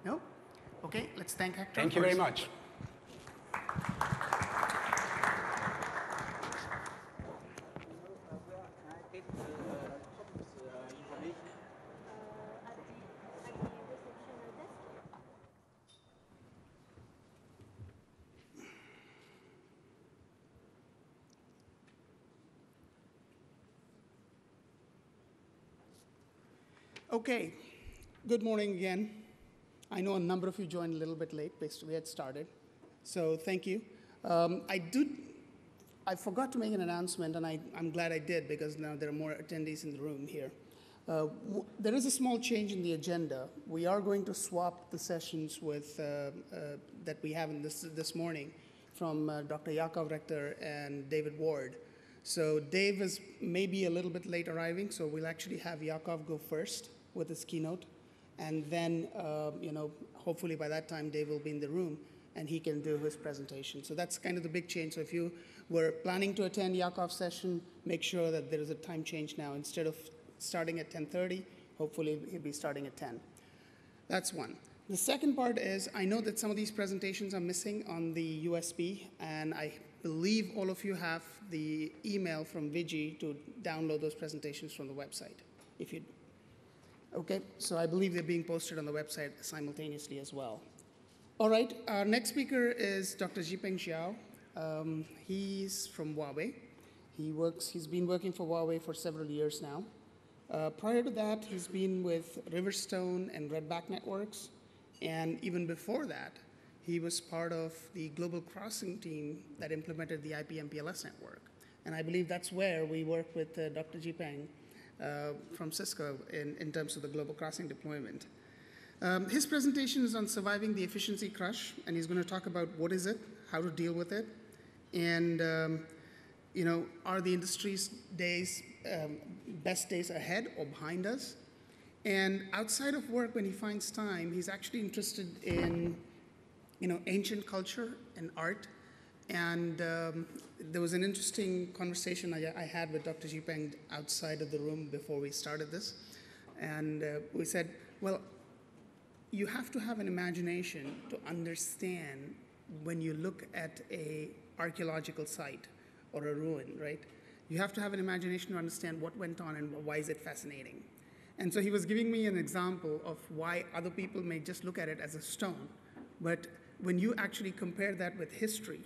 No? Okay, let's thank Hector. Thank you very much. Okay, good morning again. I know a number of you joined a little bit late, based we had started, so thank you. I forgot to make an announcement, and I'm glad I did, because now there are more attendees in the room here. There is a small change in the agenda. We are going to swap the sessions with, that we have in this morning from Dr. Yakov Rector and David Ward. So Dave is maybe a little bit late arriving, so we'll actually have Yakov go first with his keynote. And then, hopefully by that time, Dave will be in the room and he can do his presentation. So that's kind of the big change. So if you were planning to attend Yakov's session, make sure that there is a time change now. Instead of starting at 10:30, hopefully he'll be starting at 10. That's one. The second part is, I know that some of these presentations are missing on the USB, and I believe all of you have the email from Vijay to download those presentations from the website. Okay, so I believe they're being posted on the website simultaneously as well. All right, our next speaker is Dr. Xipeng Xiao. He's from Huawei. He's been working for Huawei for several years now. Prior to that, he's been with Riverstone and Redback Networks. And even before that, he was part of the global crossing team that implemented the IP MPLS network. And I believe that's where we work with Dr. Xipeng from Cisco in terms of the global crossing deployment. His presentation is on surviving the efficiency crush, and he's going to talk about what is it, how to deal with it, and are the industry's days, best days ahead or behind us? And outside of work, when he finds time, he's actually interested in ancient culture and art. And there was an interesting conversation I had with Dr. Xipeng outside of the room before we started this. And we said, well, you have to have an imagination to understand when you look at an archaeological site or a ruin, right? You have to have an imagination to understand what went on and why is it fascinating. And so he was giving me an example of why other people may just look at it as a stone. But when you actually compare that with history,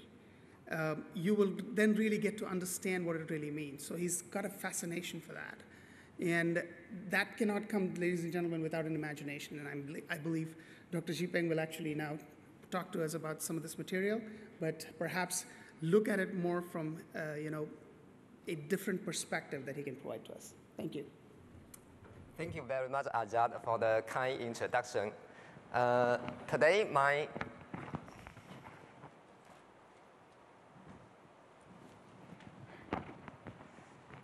you will then really get to understand what it really means. So he's got a fascination for that. And that cannot come, ladies and gentlemen, without an imagination. And I believe Dr. Xipeng will actually now talk to us about some of this material, but perhaps look at it more from a different perspective that he can provide to us. Thank you. Thank you very much, Ajad, for the kind introduction. Today,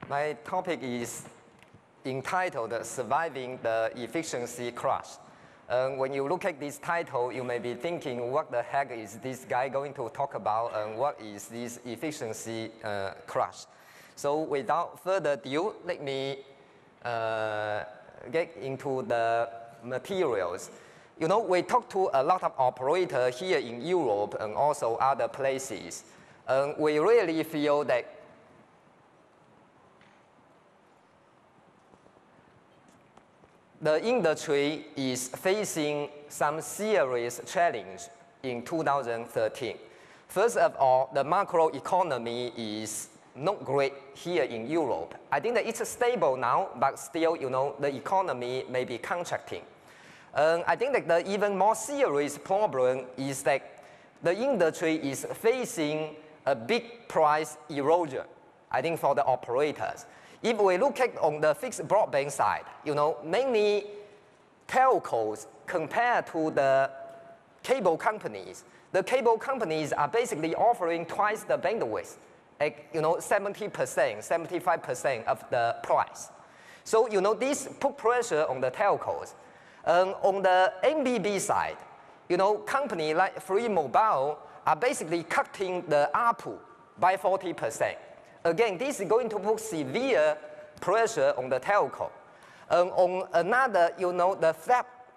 my topic is entitled Surviving the Efficiency Crush. When you look at this title, you may be thinking, what the heck is this guy going to talk about, and what is this efficiency crush? So without further ado, let me get into the materials. We talk to a lot of operators here in Europe and also other places. We really feel that the industry is facing some serious challenge in 2013. First of all, the macro economy is not great here in Europe. I think that it's stable now, but still, the economy may be contracting. I think that the even more serious problem is that the industry is facing a big price erosion, I think, for the operators. If we look at on the fixed broadband side, many telcos compared to the cable companies, the cable companies are basically offering twice the bandwidth, 70%, 75% of the price. So, this put pressure on the telcos. On the MBB side, companies like Free Mobile are basically cutting the ARPU by 40%. Again, this is going to put severe pressure on the telco. On another, the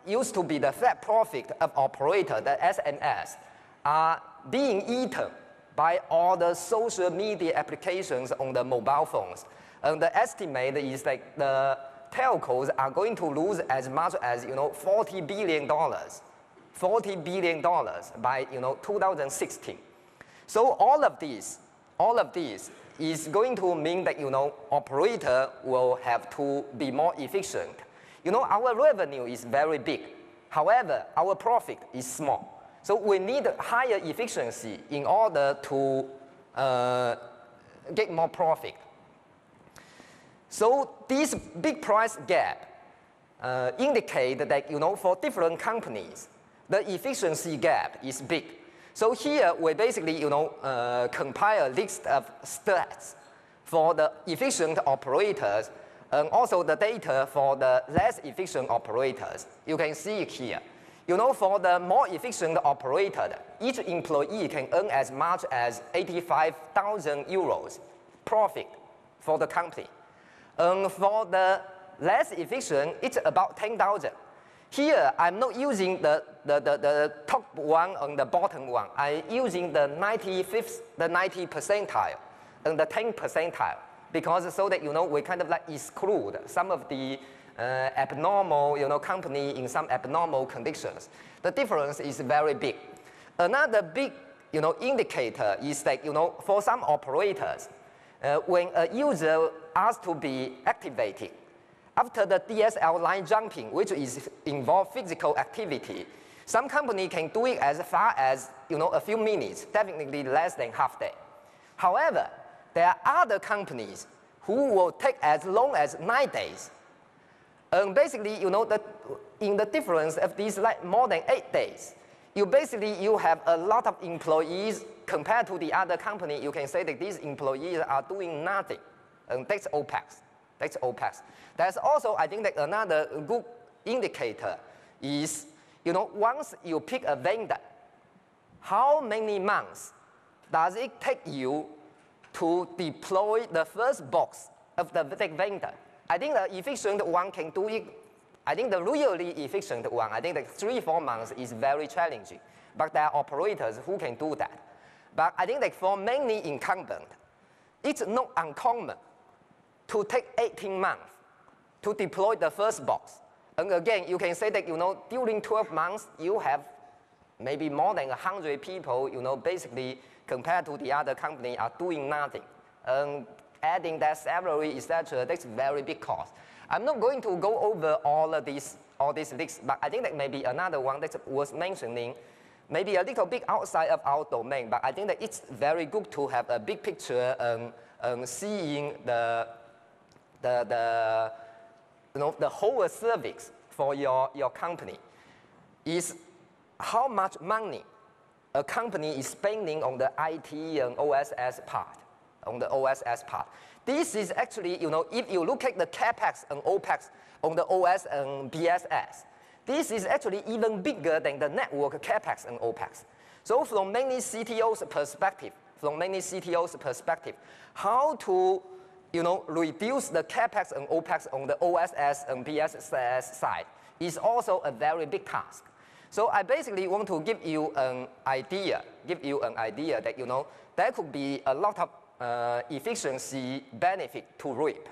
used to be the flat profit of operator, the SNS, are being eaten by all the social media applications on the mobile phones. And the estimate is like the telcos are going to lose as much as, $40 billion. $40 billion by, 2016. So all of this is going to mean that, operator will have to be more efficient. Our revenue is very big. However, our profit is small. So we need higher efficiency in order to get more profit. So this big price gap indicate that, for different companies, the efficiency gap is big. So here we basically, compile a list of stats for the efficient operators and also the data for the less efficient operators. You can see it here. For the more efficient operator, each employee can earn as much as 85,000 euros profit for the company. And for the less efficient, it's about 10,000. Here, I'm not using the top one and the bottom one. I'm using the 90 percentile and the 10 percentile, because so that, we kind of like exclude some of the abnormal, company in some abnormal conditions. The difference is very big. Another big, indicator is that, for some operators, when a user asks to be activated, after the DSL line jumping, which is involve physical activity, some company can do it as far as, a few minutes, definitely less than half day. However, there are other companies who will take as long as 9 days. And basically, in the difference of these like more than 8 days, you have a lot of employees compared to the other company. You can say that these employees are doing nothing, and that's OPEX. That's OPEX. There's also, I think, that another good indicator is, once you pick a vendor, how many months does it take you to deploy the first box of the vendor? I think the efficient one can do it. I think the really efficient one, I think that 3-4 months is very challenging. But there are operators who can do that. But I think that for many incumbents, it's not uncommon to take 18 months to deploy the first box. And again, you can say that, during 12 months, you have maybe more than 100 people, basically compared to the other company are doing nothing. And adding their salary, etc., that's very big cost. I'm not going to go over all these lists, but I think that maybe another one that's worth mentioning, maybe a little bit outside of our domain, but I think that it's very good to have a big picture and seeing the whole service for your company is how much money a company is spending on the IT and OSS part, This is actually, if you look at the CapEx and OPEX on the OS and BSS, this is actually even bigger than the network CapEx and OPEX. So from many CTOs' perspective, how to, reduce the CapEx and OPEX on the OSS and BSS side is also a very big task. So I basically want to give you an idea that, there could be a lot of efficiency benefit to reap.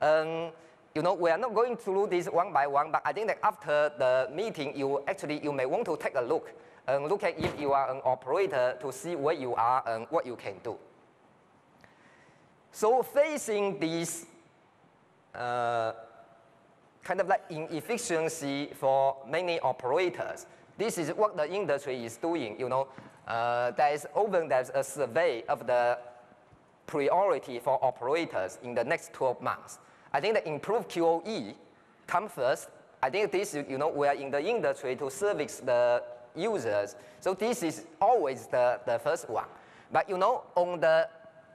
We are not going through this one by one, but I think that after the meeting, you may want to take a look and look at if you are an operator to see where you are and what you can do. So facing these kind of like inefficiency for many operators, this is what the industry is doing. There's a survey of the priority for operators in the next 12 months. I think the improved QoE come first. I think this, we are in the industry to service the users. So this is always the first one. But,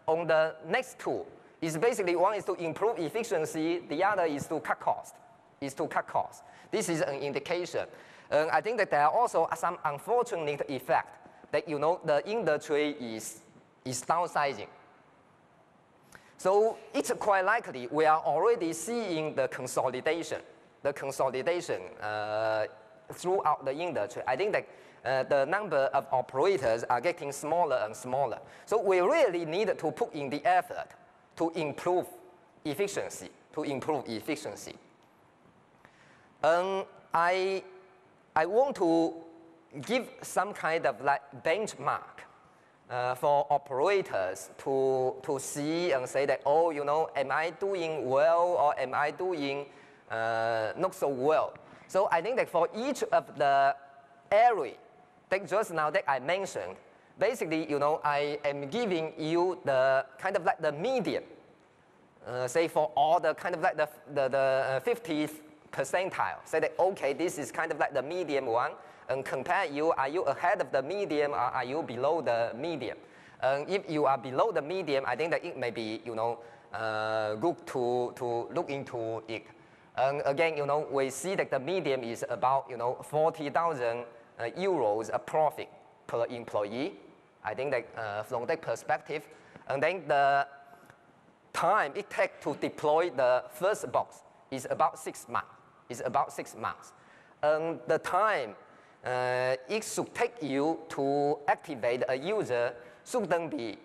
on the next two, is basically one is to improve efficiency, the other is to cut cost. This is an indication. I think that there are also some unfortunate effect that, the industry is downsizing. So it's quite likely we are already seeing the consolidation throughout the industry. I think that the number of operators are getting smaller and smaller. So we really need to put in the effort to improve efficiency, I want to give some kind of like benchmark for operators to see and say that, oh, you know, am I doing well or am I doing not so well? So I think that for each of the area that just now that I mentioned, basically, you know, I am giving you the kind of like the median, say for all the kind of like the 50th percentile. Say that, okay, this is kind of like the medium one, and compare you, are you ahead of the medium or are you below the medium? If you are below the medium, I think that it may be, you know, good to look into it. And again, you know, we see that the medium is about, you know, 40,000 euros a profit per employee. I think that from that perspective, and then the time it takes to deploy the first box is about 6 months. And the time it should take you to activate a user shouldn't be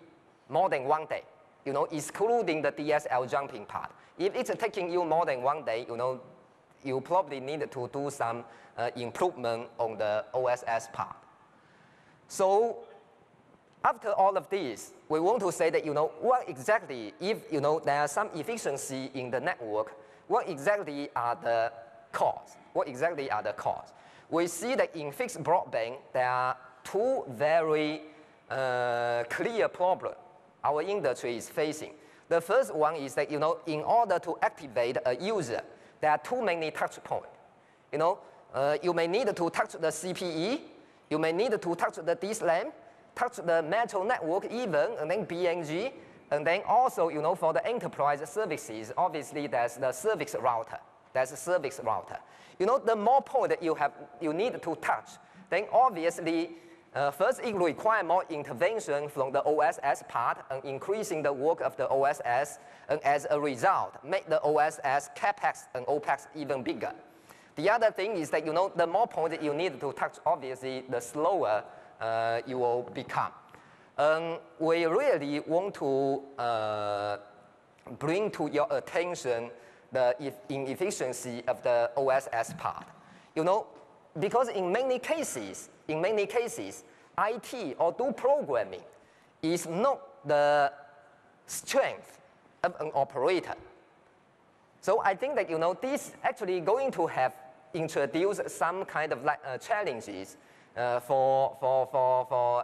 more than 1 day, you know, excluding the DSL jumping part. If it's taking you more than 1 day, you know, you probably need to do some improvement on the OSS part. So after all of this, we want to say that, you know, what exactly, if, you know, there are some efficiency in the network, what exactly are the cause? We see that in fixed broadband, there are 2 very clear problems our industry is facing. The first one is that, you know, in order to activate a user, there are too many touch points. You know, you may need to touch the CPE, you may need to touch the DSLAM, touch the metro network even, and then BNG, and then also, you know, for the enterprise services, obviously there's the service router. You know, the more point that you need to touch, then obviously, first it requires more intervention from the OSS part and increasing the work of the OSS, and as a result, make the OSS CapEx and OpEx even bigger. The other thing is that, you know, the more point that you need to touch, obviously, the slower you will become. We really want to bring to your attention the inefficiency of the OSS part. You know, because in many cases, IT or do programming is not the strength of an operator. So I think that, you know, this actually going to have introduced some kind of like challenges for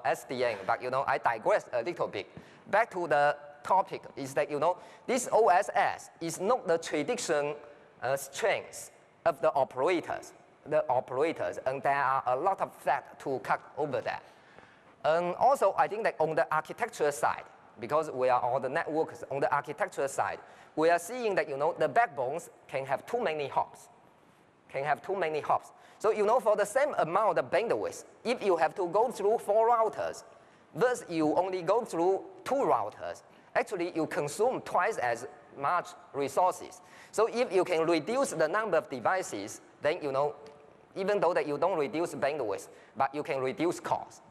SDN, but, you know, I digress a little bit. Back to the topic is that, you know, this OSS is not the traditional strength of the operators, and there are a lot of fat to cut over that. And also, I think that on the architecture side, because we are all the networks, on the architecture side, we are seeing that, you know, the backbones can have too many hops. So, you know, for the same amount of bandwidth, if you have to go through 4 routers, versus you only go through 2 routers, actually you consume twice as much resources. So if you can reduce the number of devices, then, you know, even though that you don't reduce bandwidth, but you can reduce cost.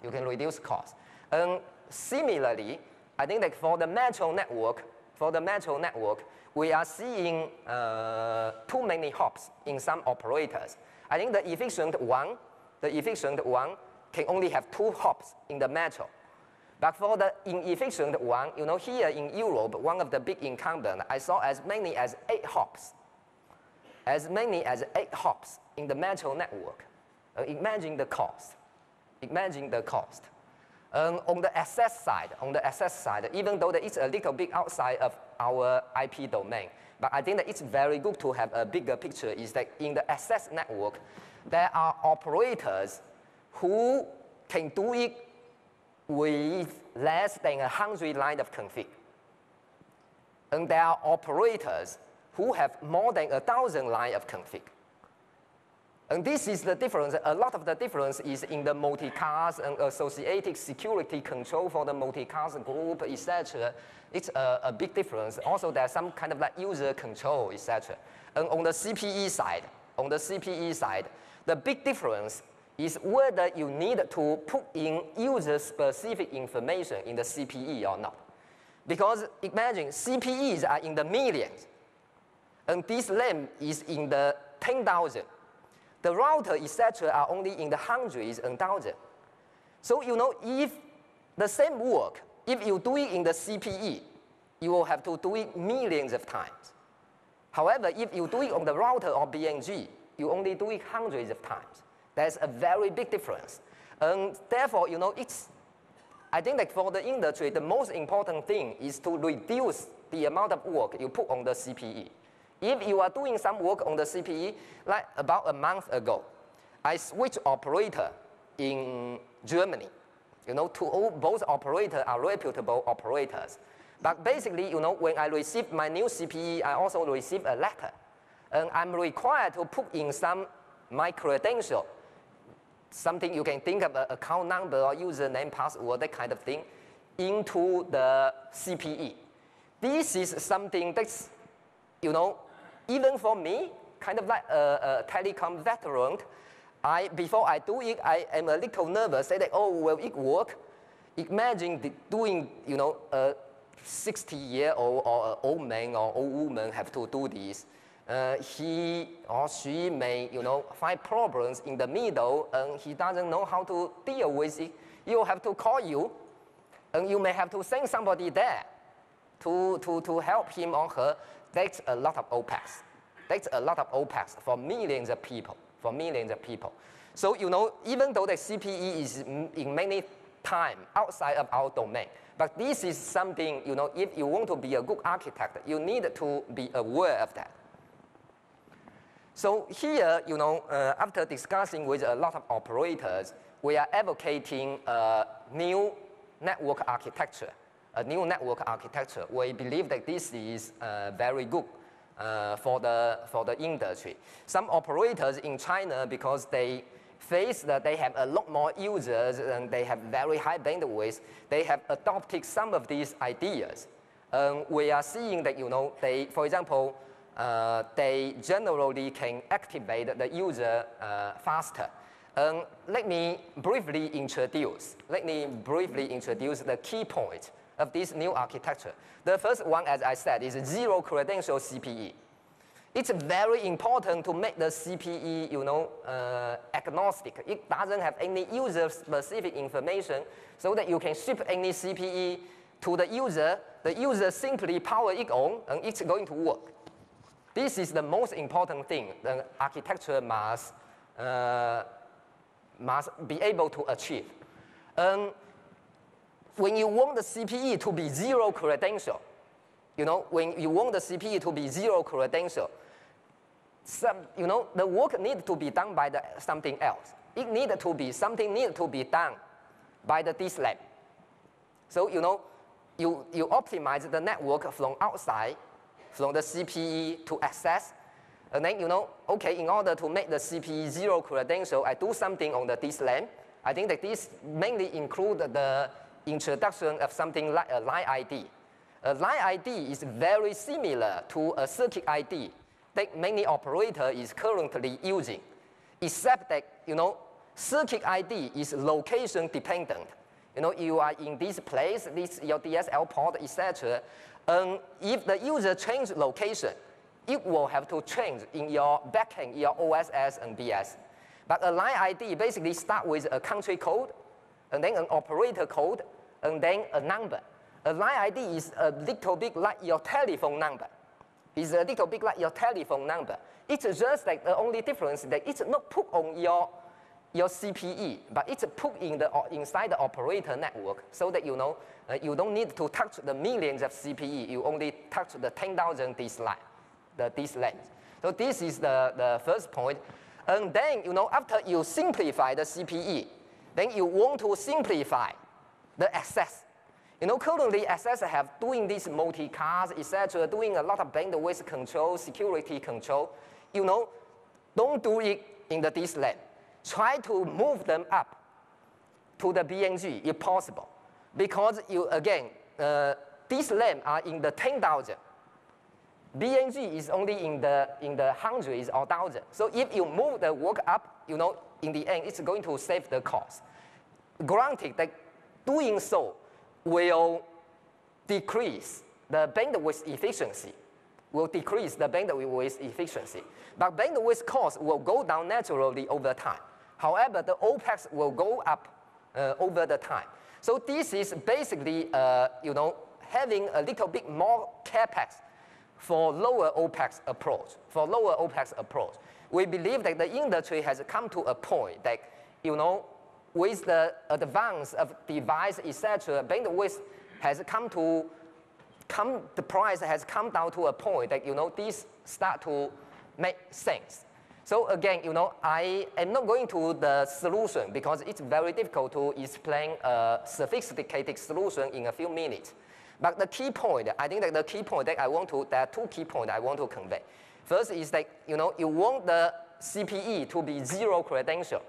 And similarly, I think that for the metro network, we are seeing too many hops in some operators. I think the efficient one can only have 2 hops in the metro. But for the inefficient one, you know, here in Europe, one of the big incumbents, I saw as many as 8 hops. In the metro network. Imagine the cost. On the access side, even though it's a little bit outside of our IP domain, but I think that it's very good to have a bigger picture is that in the access network, there are operators who can do it with less than 100 lines of config. And there are operators who have more than 1,000 lines of config. And this is the difference. A lot of the difference is in the multicast and associated security control for the multicast group, etc. It's a big difference. Also, there's some kind of like user control, etc. And on the CPE side, the big difference is whether you need to put in user-specific information in the CPE or not. Because imagine, CPEs are in the millions, and this LAN is in the 10,000. The router, etc., are only in the hundreds and thousands. So, if the same work, if you do it in the CPE, you will have to do it millions of times. However, if you do it on the router or BNG, you only do it hundreds of times. There's a very big difference. And therefore, I think that for the industry, the most important thing is to reduce the amount of work you put on the CPE. If you are doing some work on the CPE, like about a month ago, I switched operator in Germany. Both operators are reputable operators. But basically, when I received my new CPE, I also received a letter. And I'm required to put in my credential, something you can think of, an account number or username, password, that kind of thing, into the CPE. This is something that's, even for me, kind of like a telecom veteran, before I do it, I am a little nervous, say that, oh, will it work? Imagine doing, a 60-year-old or an old man or old woman have to do this. He or she may, find problems in the middle, and he doesn't know how to deal with it. You have to call you, and you may have to send somebody there to help him or her. That's a lot of OPEX. That's a lot of OPEX for millions of people. So, even though the CPE is in many times outside of our domain, but this is something, if you want to be a good architect, you need to be aware of that. So here, after discussing with a lot of operators, we are advocating a new network architecture. We believe that this is very good for the industry. Some operators in China, because they face that they have a lot more users and they have very high bandwidth, they have adopted some of these ideas. We are seeing that, they, for example, they generally can activate the user faster. Let me briefly introduce the key points of this new architecture. The first one, as I said, is zero credential CPE. It's very important to make the CPE, agnostic. It doesn't have any user-specific information, so that you can ship any CPE to the user. The user simply power it on, and it's going to work. This is the most important thing the architecture must be able to achieve. When you want the CPE to be zero credential, the work needs to be done by something else. Something needs to be done by the DSLAM. So, you optimize the network from outside, from the CPE to access. And then, okay, in order to make the CPE zero credential, I do something on the DSLAM. I think that this mainly includes the introduction of something like a line ID. A line ID is very similar to a circuit ID that many operators is currently using, except that, circuit ID is location dependent. You are in this place, this your DSL port, etc. And if the user changes location, it will have to change in your backend, your OSS and BS. But a line ID basically starts with a country code, and then an operator code, and then a number. A line ID is a little bit like your telephone number. It's a little bit like your telephone number. It's just like the only difference that it's not put on your CPE, but it's put inside the operator network, so that you don't need to touch the millions of CPE. You only touch the 10,000 DSLAM. So this is the first point. And then, after you simplify the CPE, then you want to simplify the access. Currently access have doing this multicast, etc., doing a lot of bandwidth control, security control. Don't do it in the DSLAM. Try to move them up to the BNG if possible. Because DSLAM are in the 10,000. BNG is only in the hundreds or thousands. So if you move the work up, in the end, it's going to save the cost. Granted that doing so will decrease the bandwidth efficiency, but bandwidth cost will go down naturally over time. However, the OPEX will go up over the time. So this is basically, having a little bit more CapEx for lower OPEX approach. We believe that the industry has come to a point that, with the advance of device, etc., bandwidth has the price has come down to a point that, these start to make sense. So again, I am not going to the solution because it's very difficult to explain a sophisticated solution in a few minutes. But the key point, I think that the key point that there are two key points I want to convey. First is that, you want the CPE to be zero credential.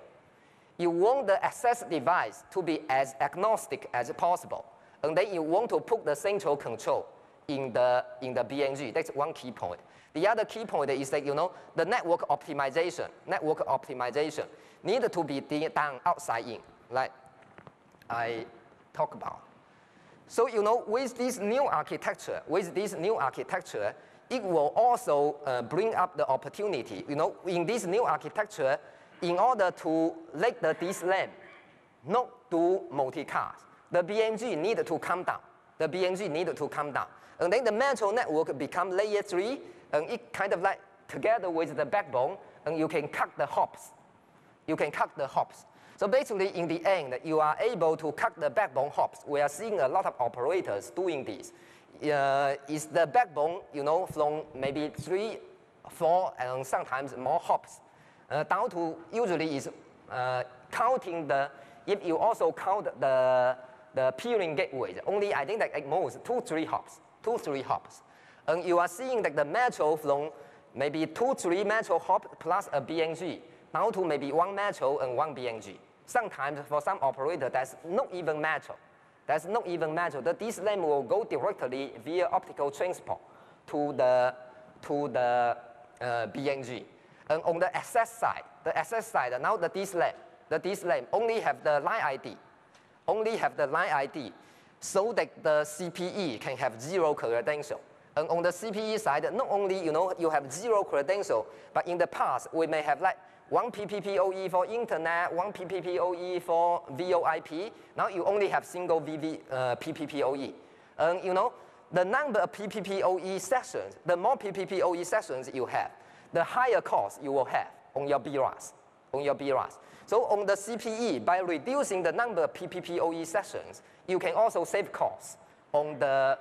You want the access device to be as agnostic as possible. And then you want to put the central control in the BNG. That's one key point. The other key point is that, the network optimization needs to be done outside in, like I talked about. So, with this new architecture, it will also bring up the opportunity. In this new architecture, in order to let the DSLAM not do multicast, the BNG needed to come down. And then the metro network become layer 3, and it kind of like together with the backbone, and you can cut the hops. So basically, in the end, you are able to cut the backbone hops. We are seeing a lot of operators doing this. Is the backbone, from maybe 3, 4, and sometimes more hops, down to usually is counting if you also count the peering gateways, only I think that at most 2-3 hops. And you are seeing that the metro from maybe 2-3 metro hops plus a BNG, down to maybe 1 metro and 1 BNG. Sometimes for some operator, that's not even metro. The DSLAM will go directly via optical transport to the BNG. And on the access side, now the DSLAM only have the line ID, so that the CPE can have zero credential. And on the CPE side, not only you have zero credential, but in the past we may have like 1 PPPoE for internet, 1 PPPoE for VoIP. Now you only have single PPPoE. And the number of PPPoE sessions, the more PPPoE sessions you have, the higher cost you will have on your BRAS. So on the CPE, by reducing the number of PPPoE sessions, you can also save costs on the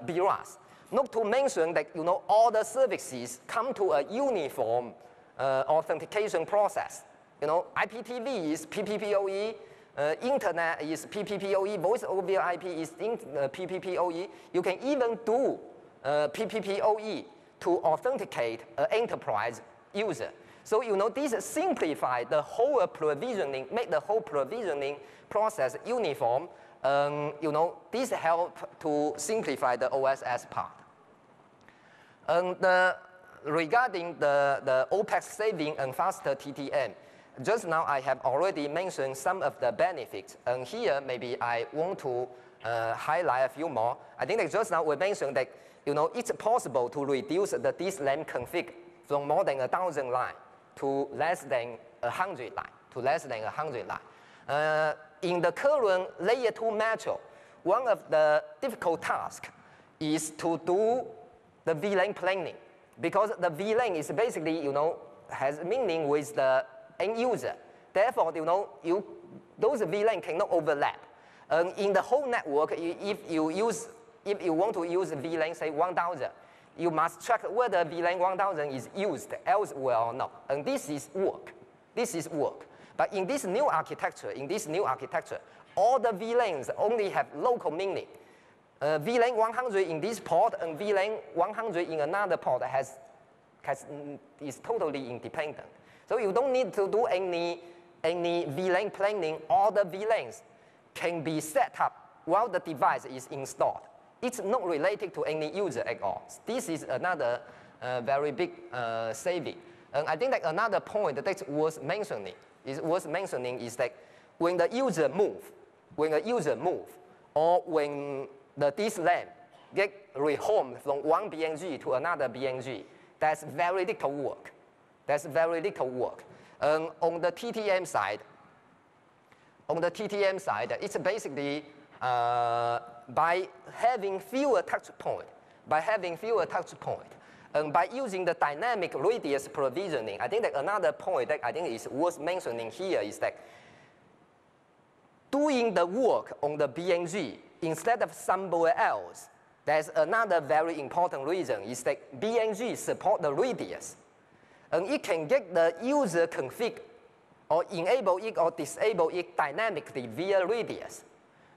BRAS. Not to mention that all the services come to a uniform authentication process. IPTV is PPPoE, internet is PPPoE, voice over IP is PPPoE. You can even do PPPoE to authenticate an enterprise user. So this simplify the whole provisioning, make the whole provisioning process uniform. This help to simplify the OSS part. And regarding the OPEX saving and faster TTM, just now I have already mentioned some of the benefits, and here maybe I want to highlight a few more. I think that just now we mentioned that it's possible to reduce the DSLAM config from more than 1,000 lines to less than 100 lines. In the current layer 2 metro, one of the difficult tasks is to do the VLAN planning, because the VLAN is basically, has meaning with the end user. Therefore, those VLAN cannot overlap. In the whole network, if you want to use VLAN, say 1,000, you must check whether VLAN 1,000 is used elsewhere or not. And this is work. But in this new architecture, all the VLANs only have local meaning. VLAN 100 in this port and VLAN 100 in another port is totally independent. So you don't need to do any VLAN planning. All the VLANs can be set up while the device is installed. It's not related to any user at all. This is another very big saving. And I think that another point that's worth mentioning is that when the user move, or when the this lamp get rehomed from one BNG to another BNG, that's very little work. That's very little work. And on the TTM side, it's basically by having fewer touch points, and by using the dynamic radius provisioning. I think that another point that I think is worth mentioning here is that doing the work on the BNG instead of somewhere else, there's another very important reason is that BNG support the radius. And it can get the user config or enable it or disable it dynamically via radius.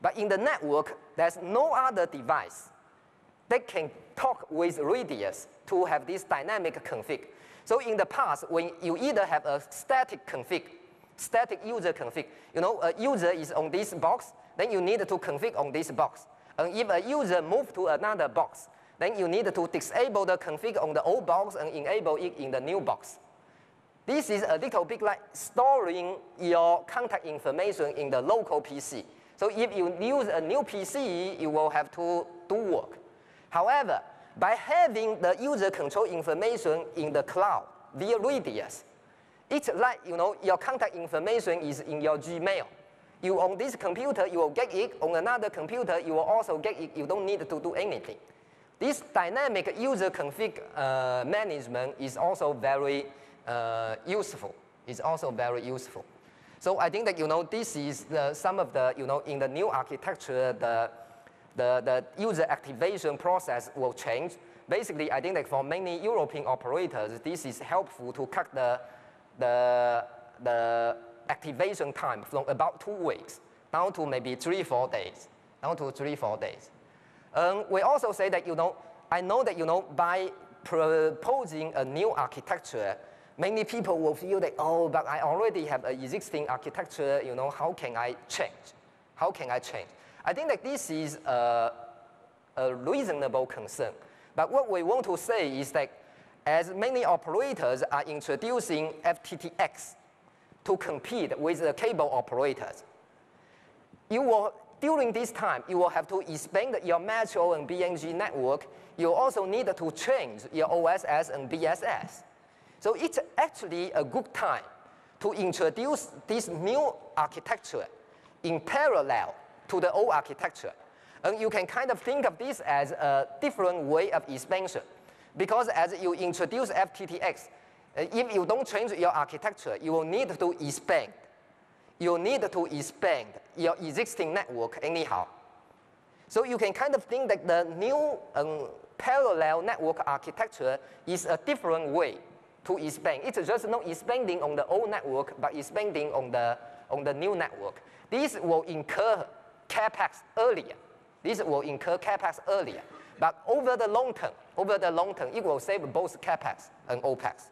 But in the network, there's no other device that can talk with radius to have this dynamic config. So in the past, when you either have a static config, static user config, a user is on this box, then you need to config on this box. And if a user moves to another box, then you need to disable the config on the old box and enable it in the new box. This is a little bit like storing your contact information in the local PC. So if you use a new PC, you will have to do work. However, by having the user control information in the cloud via radius, it's like your contact information is in your Gmail. You on this computer, you will get it. On another computer, you will also get it. You don't need to do anything. This dynamic user config management is also very useful. It's also very useful. So I think that this is some of the in the new architecture the user activation process will change. Basically, I think that for many European operators, this is helpful to cut the activation time from about 2 weeks down to maybe 3-4 days. We also say that I know that by proposing a new architecture, many people will feel that, oh, but I already have an existing architecture. How can I change? How can I change? I think that this is a reasonable concern. But what we want to say is that as many operators are introducing FTTX to compete with the cable operators, during this time, you will have to expand your metro and BNG network. You also need to change your OSS and BSS. So it's actually a good time to introduce this new architecture in parallel to the old architecture. And you can kind of think of this as a different way of expansion. Because as you introduce FTTX, if you don't change your architecture, you will need to expand. You need to expand your existing network anyhow. So you can kind of think that the new parallel network architecture is a different way to expand. It's just not expanding on the old network, but expanding on the new network. This will incur CapEx earlier. But over the long term, it will save both CapEx and OpEx.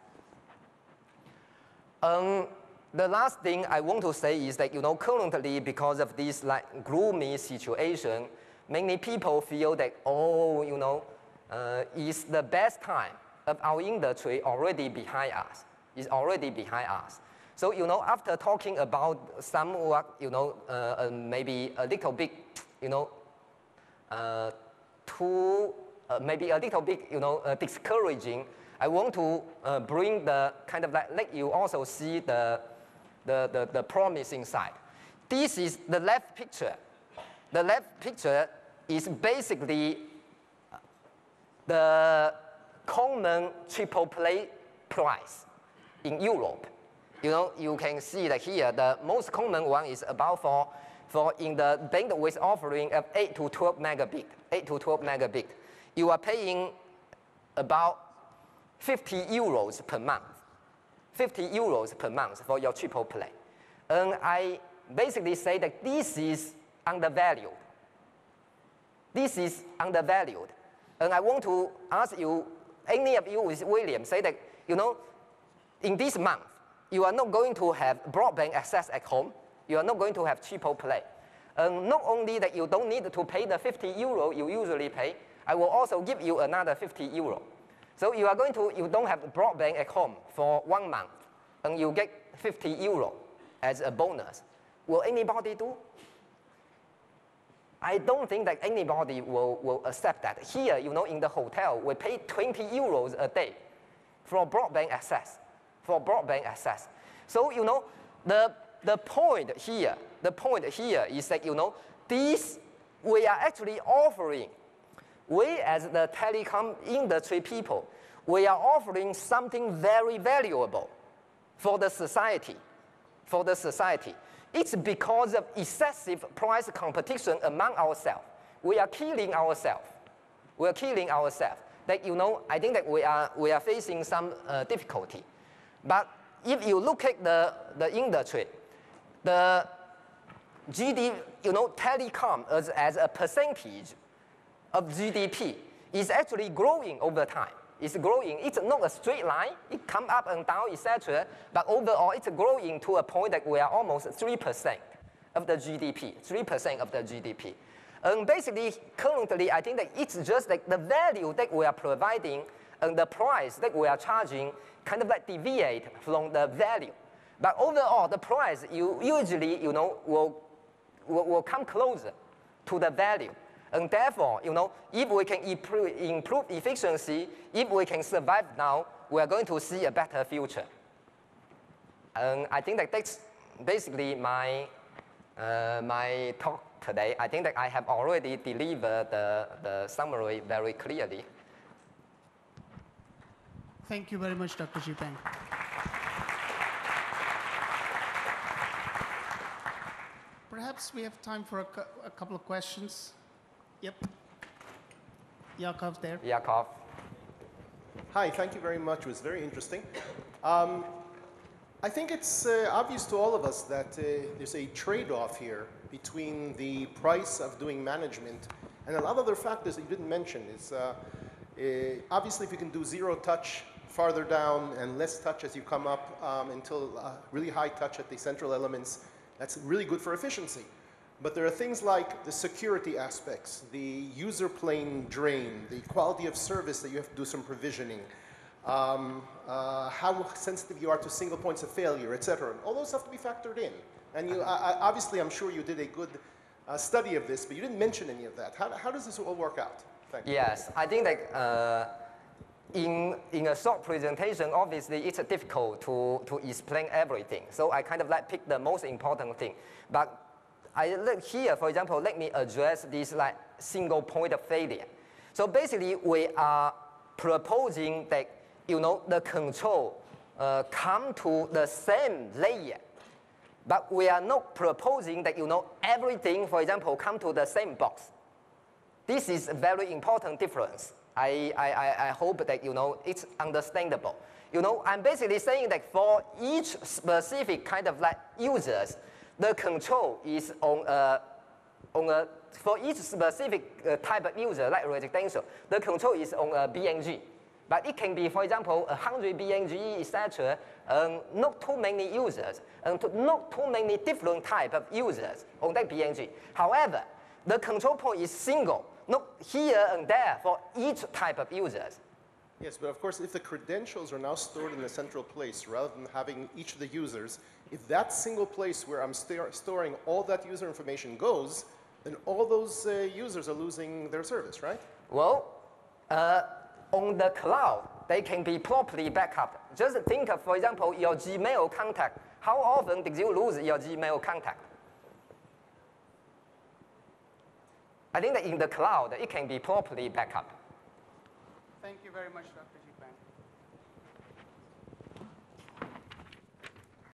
The last thing I want to say is that currently, because of this gloomy situation, many people feel that is the best time of our industry already behind us. So after talking about somewhat maybe a little bit maybe a little bit discouraging, I want to bring the kind of let you also see the promising side. This is the left picture. The left picture is basically the common triple play price in Europe. You can see that here the most common one is about for in the bandwidth offering of 8 to 12 megabit. You are paying about 50 euros per month. 50 euros per month for your triple play. And I basically say that this is undervalued. And I want to ask you, any of you with William, say that, in this month, you are not going to have broadband access at home. You are not going to have triple play. And not only that you don't need to pay the 50 euro you usually pay, I will also give you another 50 euro. So you don't have broadband at home for 1 month, and you get 50 euro as a bonus. Will anybody do? I don't think that anybody will accept that. Here, in the hotel, we pay 20 euros a day for broadband access. So, the point here is that, we are actually offering, we as the telecom industry people, we are offering something very valuable for the society. It's because of excessive price competition among ourselves. We are killing ourselves. Like, I think that we are facing some difficulty. But if you look at the industry, the GDP, telecom as a percentage of GDP is actually growing over time. It's growing. It's not a straight line. It comes up and down, etc. But overall, it's growing to a point that we are almost 3% of the GDP. 3% of the GDP. And basically, currently, I think that it's just like the value that we are providing and the price that we are charging kind of like deviate from the value. But overall, the price usually, will come closer to the value. And therefore, if we can improve efficiency, if we can survive now, we are going to see a better future. And I think that that's basically my talk today. I think that I have already delivered the summary very clearly. Thank you very much, Dr. Xipeng. Perhaps we have time for a couple of questions. Yep. Yakov there. Yakov. Hi, thank you very much. It was very interesting. I think it's obvious to all of us that there's a trade-off here between the price of doing management and a lot of other factors that you didn't mention. Is obviously if you can do zero touch farther down and less touch as you come up until really high touch at the central elements, that's really good for efficiency. But there are things like the security aspects, the user plane drain, the quality of service that you have to do some provisioning, how sensitive you are to single points of failure, etc. All those have to be factored in. And you, obviously, I'm sure you did a good study of this, but you didn't mention any of that. How does this all work out? Thank you. Yes, I think that in a short presentation, obviously, it's difficult to explain everything. So I kind of like pick the most important thing. But I look here, for example, let me address this like single point of failure. So basically, we are proposing that the control come to the same layer, but we are not proposing that everything, for example, come to the same box. This is a very important difference. I hope that it's understandable. I'm basically saying that for each specific kind of like users, the control is for each specific type of user, like residential, the control is on a BNG. But it can be, for example, 100 BNG, etc., not too many users, and not too many different type of users on that BNG. However, the control point is single, not here and there for each type of users. Yes, but of course, if the credentials are now stored in a central place rather than having each of the users, if that single place where I'm storing all that user information goes, then all those users are losing their service, right? Well, on the cloud, they can be properly backed up. Just think of, for example, your Gmail contact. How often did you lose your Gmail contact? I think that in the cloud, it can be properly backed up. Thank you very much, Dr. Xipeng.